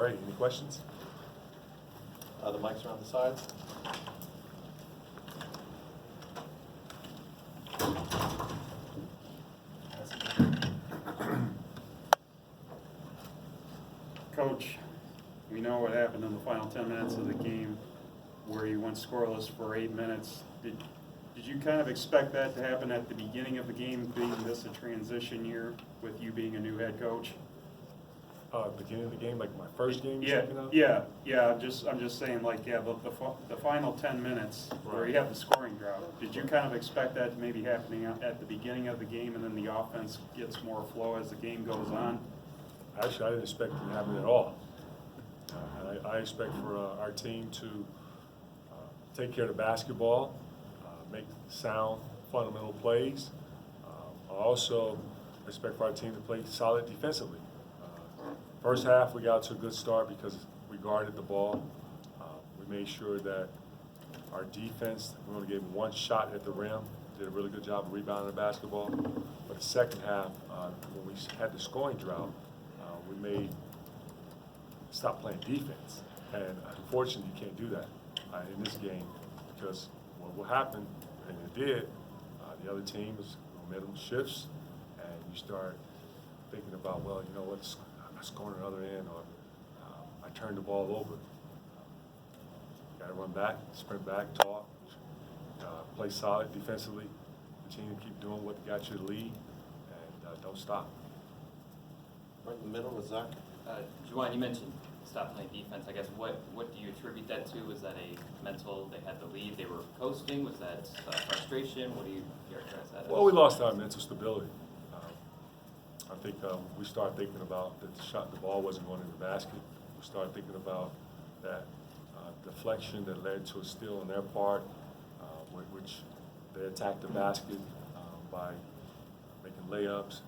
right, any questions? The mics are on the sides. Coach, we know what happened in the final 10 minutes of the game where you went scoreless for 8 minutes. Did you kind of expect that to happen at the beginning of the game, being this a transition year with you being a new head coach? Beginning of the game, like my first game? Yeah, second up? yeah. I'm just saying, like, yeah, the final 10 minutes where you have the scoring drought. Did you kind of expect that to maybe happening at the beginning of the game, and then the offense gets more flow as the game goes on? Actually, I didn't expect it to happen at all. I expect for our team to take care of the basketball, make sound, fundamental plays. I also expect for our team to play solid defensively. First half, we got to a good start because we guarded the ball. We made sure that our defense, we only gave one shot at the rim, did a really good job of rebounding the basketball. But the second half, when we had the scoring drought, we stop playing defense. And unfortunately, you can't do that in this game because what will happen, and it did, the other team is momentum shifts, and you start thinking about, well, you know what, I'm scoring another end, or I turned the ball over. Got to run back, sprint back, talk, play solid defensively, continue to keep doing what got you the lead, and don't stop. Right in the middle with Zach. Juwan, you mentioned stop playing defense. I guess what do you attribute that to? Was that a mental, they had the lead, they were coasting? Was that frustration? What do you characterize that as? Well, we lost our mental stability. I think we started thinking about that the ball wasn't going in the basket. We started thinking about that deflection that led to a steal on their part, which they attacked the basket by making layups.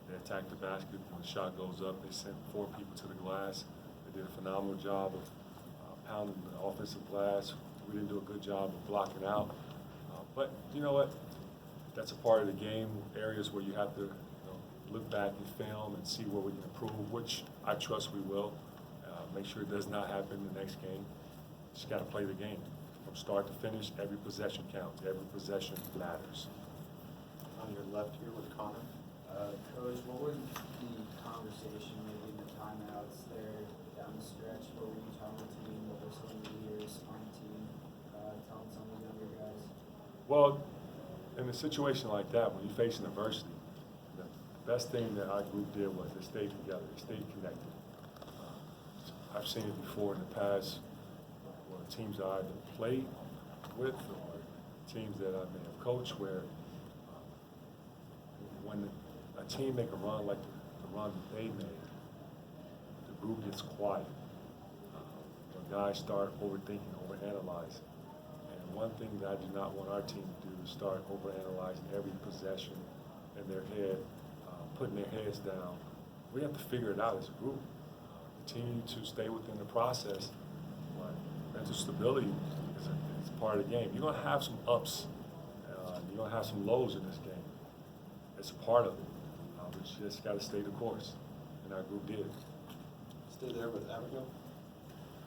They attacked the basket. When the shot goes up, they sent 4 people to the glass. They did a phenomenal job of pounding the offensive glass. We didn't do a good job of blocking out. But you know what? That's a part of the game, areas where you have to look back and film and see where we can improve, which I trust we will. Make sure it does not happen in the next game. Just got to play the game. From start to finish, every possession counts. Every possession matters. On your left here with Connor. Coach, what was the conversation maybe in the timeouts there down the stretch? What were you telling the team? What were some of the leaders on the team telling some of the younger guys? Well, in a situation like that, when you face an adversity, the best thing that our group did was they stayed together, they stayed connected. I've seen it before in the past where teams that I either played with or teams that I may have coached where when a team make a run like the run that they made, the group gets quiet. When guys start overthinking, overanalyzing. And one thing that I do not want our team to do is start overanalyzing every possession in their head, putting their heads down. We have to figure it out as a group. Continue to stay within the process. But mental stability is part of the game. You're going to have some ups. You're going to have some lows in this game. It's a part of it. We just got to stay the course, and our group did. Stay there with Abigail.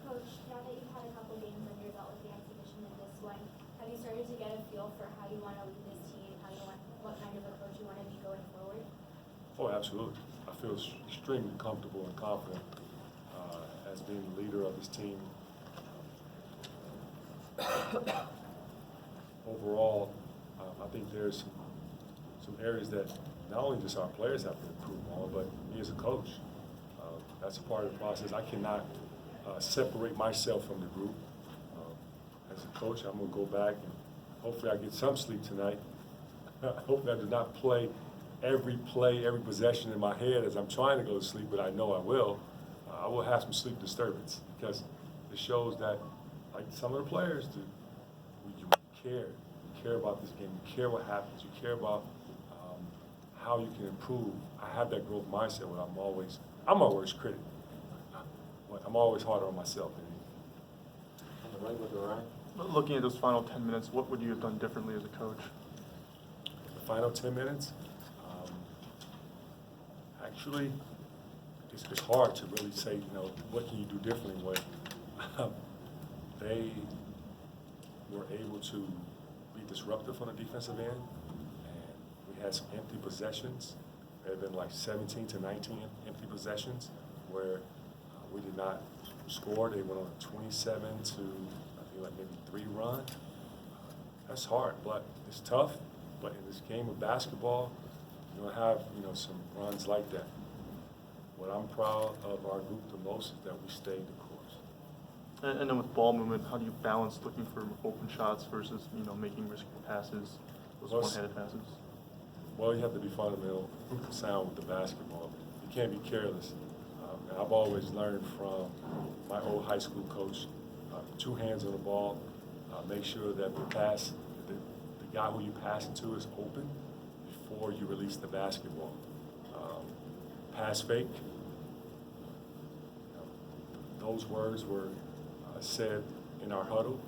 Coach, now that you've had a couple games under your belt with the exhibition in this one, have you started to get a feel for how you want to lead this team, what kind of a coach you want to be going forward? Oh, absolutely. I feel extremely comfortable and confident as being the leader of this team. Overall, I think there's some areas that not only just our players have to improve on, but me as a coach. That's a part of the process. I cannot separate myself from the group. As a coach, I'm going to go back and hopefully I get some sleep tonight. Hopefully I do not play, every possession in my head as I'm trying to go to sleep, but I know I will. I will have some sleep disturbance because it shows that, like some of the players do, you care. You care about this game. You care what happens. You care about how you can improve. I have that growth mindset where I'm my worst critic. I'm always harder on myself. On the right with Orion. Looking at those final 10 minutes, what would you have done differently as a coach? The final 10 minutes, actually, it's hard to really say, you know, what can you do differently when they were able to be disruptive on the defensive end, and we had some empty possessions. There had been like 17 to 19 empty possessions where we did not score. They went on a 27 to, I think, like maybe 3 run. That's hard, but it's tough. But in this game of basketball, you're gonna have, you know, some runs like that. What I'm proud of our group the most is that we stayed the course. And then with ball movement, how do you balance looking for open shots versus, you know, making risky passes, those Well, one-handed passes? Well, you have to be fundamental sound with the basketball. You can't be careless. And I've always learned from my old high school coach, 2 hands on the ball, make sure that the pass, the guy who you pass it to is open before you release the basketball. Pass fake. Those words were said in our huddle.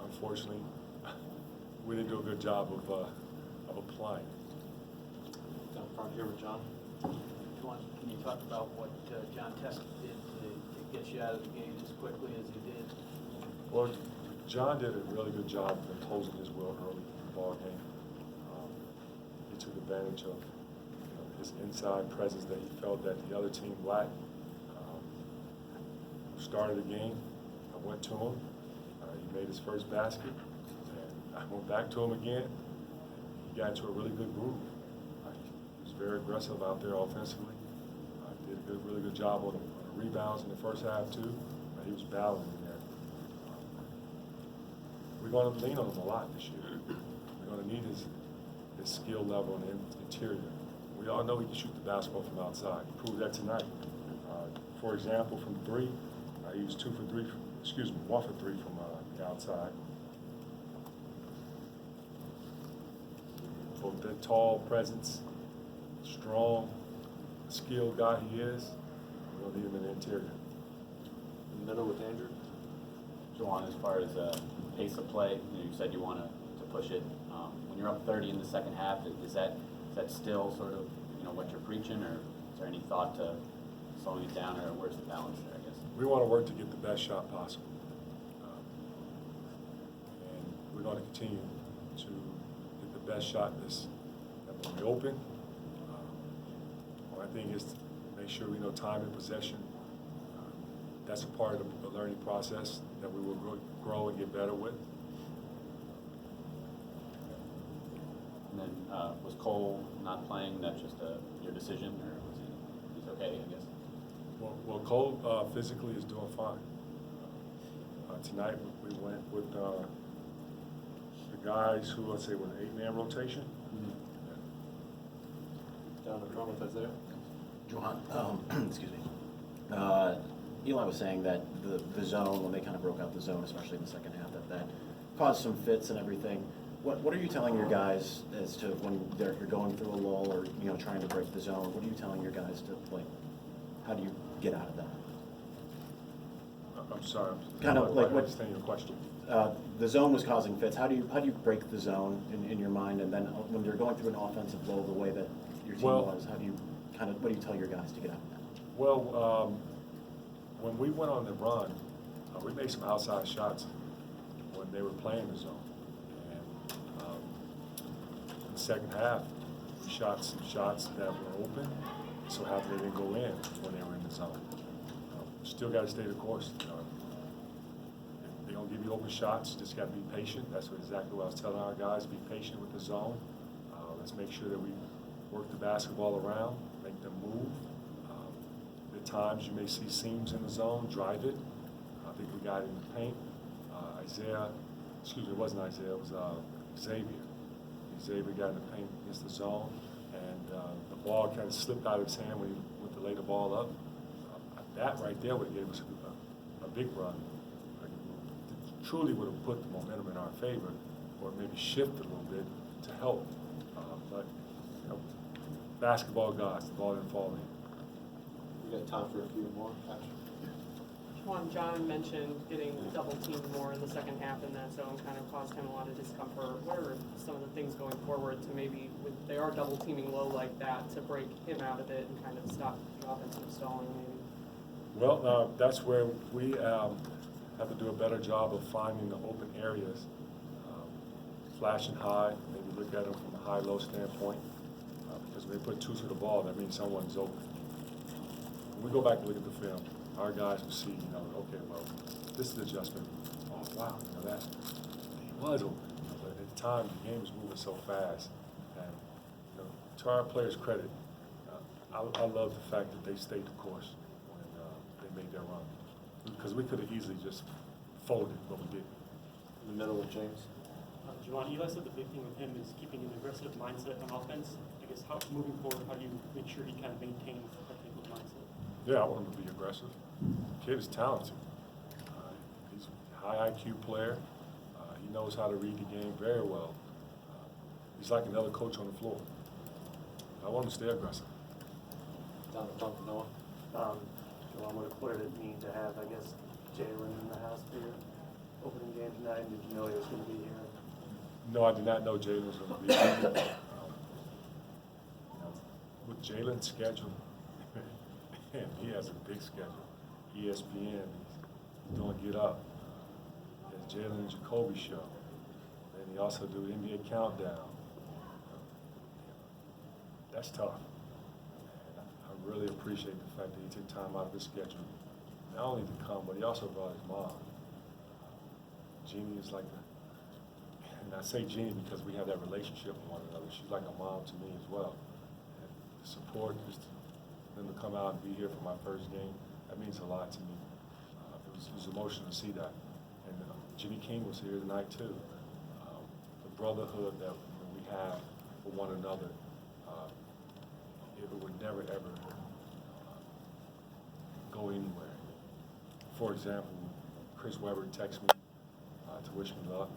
Unfortunately, we didn't do a good job of applying. Down front here with John. Juwan, can you talk about what John Test did to get you out of the game as quickly as he did? Well, John did a really good job of imposing his will early in the ball game. He took advantage of his inside presence that he felt that the other team lacked. Started the game, I went to him, he made his first basket, and I went back to him again. He got into a really good groove. He was very aggressive out there offensively. Did a really good job on the rebounds in the first half too. He was battling in there. We're going to lean on him a lot this year. We're going to need his skill level in the interior. We all know he can shoot the basketball from outside. He proved that tonight. For example, from 3, he was 1 for 3 from the outside. Both that tall presence, strong, skilled guy he is, we're going to need him in the interior. In the middle with Andrew. Juwan, as far as pace of play, you said you want to push it. When you're up 30 in the second half, is that still sort of, you know, what you're preaching, or is there any thought to slowing it down, or where's the balance there, I guess? We want to work to get the best shot possible. And we're going to continue to get the best shot that when we open. My thing is to make sure we know time and possession. That's a part of the learning process that we will grow and get better with. And then was Cole not playing, that just your decision, or was he's okay, I guess? Well, Cole physically is doing fine. Tonight we went with the guys who, let's say, were an 8-man rotation. Down the front with Isaiah. Juwan, excuse me. Eli was saying that the zone, when they kind of broke out the zone, especially in the second half, that caused some fits and everything. What are you telling your guys as to when you're going through a lull or, you know, trying to break the zone? What are you telling your guys to, like, how do you get out of that? I'm sorry. Kind of like I what- understand your question. The zone was causing fits. How do you break the zone in your mind? And then when you're going through an offensive lull the way that your team Well- was, what do you tell your guys to get out of that? Well, when we went on the run, we made some outside shots when they were playing the zone. And in the second half, we shot some shots that were open, so how they didn't go in when they were in the zone. Still got to stay the course. They don't give you open shots, just got to be patient. That's exactly what I was telling our guys, be patient with the zone. Let's make sure that we work the basketball around, make them move. At times you may see seams in the zone, drive it. I think we got it in the paint. It wasn't Isaiah, it was Xavier. Xavier got in the paint against the zone, and the ball kind of slipped out of his hand when he went to lay the ball up. That right there would have given us a big run. It truly would have put the momentum in our favor, or maybe shift a little bit to help. But you know, basketball gods, the ball didn't fall in. We got time for a few more, actually. Juwan, John mentioned getting double teamed more in the second half in that zone kind of caused him a lot of discomfort. What are some of the things going forward to maybe, when they are double teaming low like that, to break him out of it and kind of stop the offensive stalling maybe? Well, that's where we have to do a better job of finding the open areas. Flashing high, maybe look at them from a high-low standpoint. Because when they put two to the ball, that means someone's open. When we go back and look at the film, our guys will see, okay, well, this is the adjustment. Oh, wow, that he was open. But at the time, the game was moving so fast. And, to our players' credit, I love the fact that they stayed the course when they made their run. Because we could have easily just folded, but we didn't. In the middle with James. Juwan, Eli said the big thing with him is keeping an aggressive mindset on offense. I guess moving forward, how do you make sure he kind of maintains that type of mindset? Yeah, I want him to be aggressive. The kid is talented. He's a high IQ player. He knows how to read the game very well. He's like another coach on the floor. I want him to stay aggressive. Down the front with Noah. Juwan, what did it mean to have, I guess, Jalen in the house for your opening game tonight? Did you know he was going to be here? No, I did not know Jalen was going to be here. With Jalen's schedule, and he has a big schedule. ESPN, he's doing Get Up. There's Jalen and Jacoby show. And he also do NBA Countdown. That's tough. And I really appreciate the fact that he took time out of his schedule, not only to come, but he also brought his mom. Jeannie is like and I say Jeannie because we have that relationship with one another. She's like a mom to me as well. And the support, just them to come out and be here for my first game, that means a lot to me. It was emotional to see that. And Jimmy King was here tonight too. The brotherhood that we have for one another, it would never ever go anywhere. For example, Chris Webber texted me to wish me luck.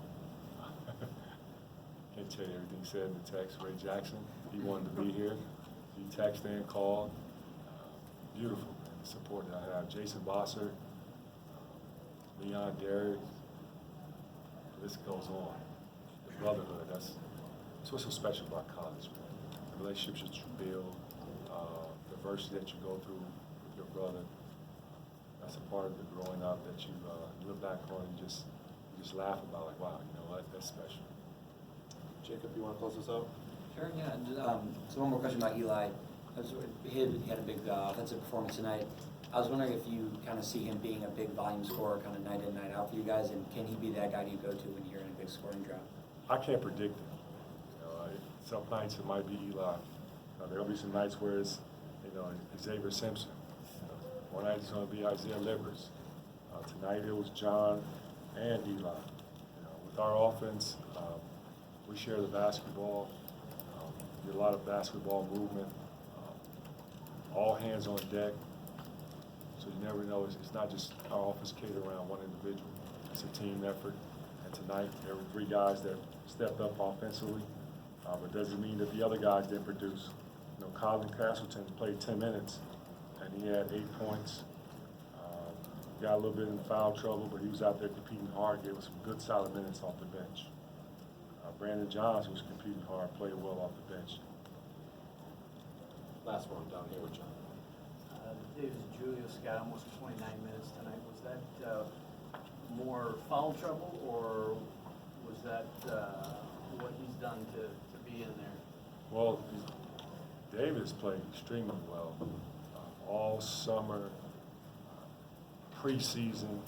Can't tell you everything he said in the text. Ray Jackson, he wanted to be here. He texted and called. Beautiful, man, the support that I have. Jason Bosser, Leon Derrick, the list goes on. The brotherhood, that's what's so special about college, man. The relationships that you build, the adversity that you go through with your brother. That's a part of the growing up that you look back on and you just laugh about, like, wow, that's special. Jacob, you want to close this out? Sure, yeah. So one more question about Eli. He had a big offensive performance tonight. I was wondering if you kind of see him being a big volume scorer kind of night in, night out for you guys, and can he be that guy you go to when you're in a big scoring drought? I can't predict it. Some nights it might be Eli. There'll be some nights where it's, Xavier Simpson. One night it's going to be Isaiah Livers. Tonight it was John and Eli. With our offense, we share the basketball. Get a lot of basketball movement. All hands on deck. So you never know. It's not just our offense catered around one individual. It's a team effort. And tonight there were 3 guys that stepped up offensively. But doesn't mean that the other guys didn't produce. Colin Castleton played 10 minutes, and he had 8 points. Got a little bit in foul trouble, but he was out there competing hard, gave us some good solid minutes off the bench. Brandon Johns was competing hard, played well off the bench. Last one down here with John. Davis Julius got almost 29 minutes tonight. Was that more foul trouble, or was that what he's done to be in there? Well, Davis played extremely well all summer, preseason.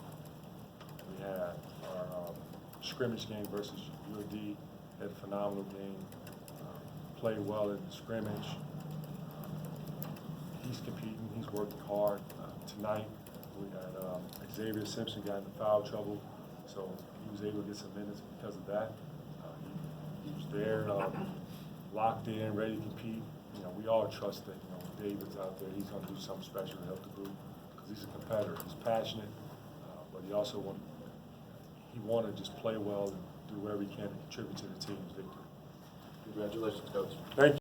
We had our scrimmage game versus UAD, had a phenomenal game, played well in the scrimmage. He's competing, he's working hard. Tonight, we had Xavier Simpson got into foul trouble, so he was able to get some minutes because of that. He was there, locked in, ready to compete. We all trust that, when David's out there, he's going to do something special to help the group because he's a competitor. He's passionate, but he also wanted to just play well and do whatever he can to contribute to the team's victory. Congratulations, Coach. Thank you.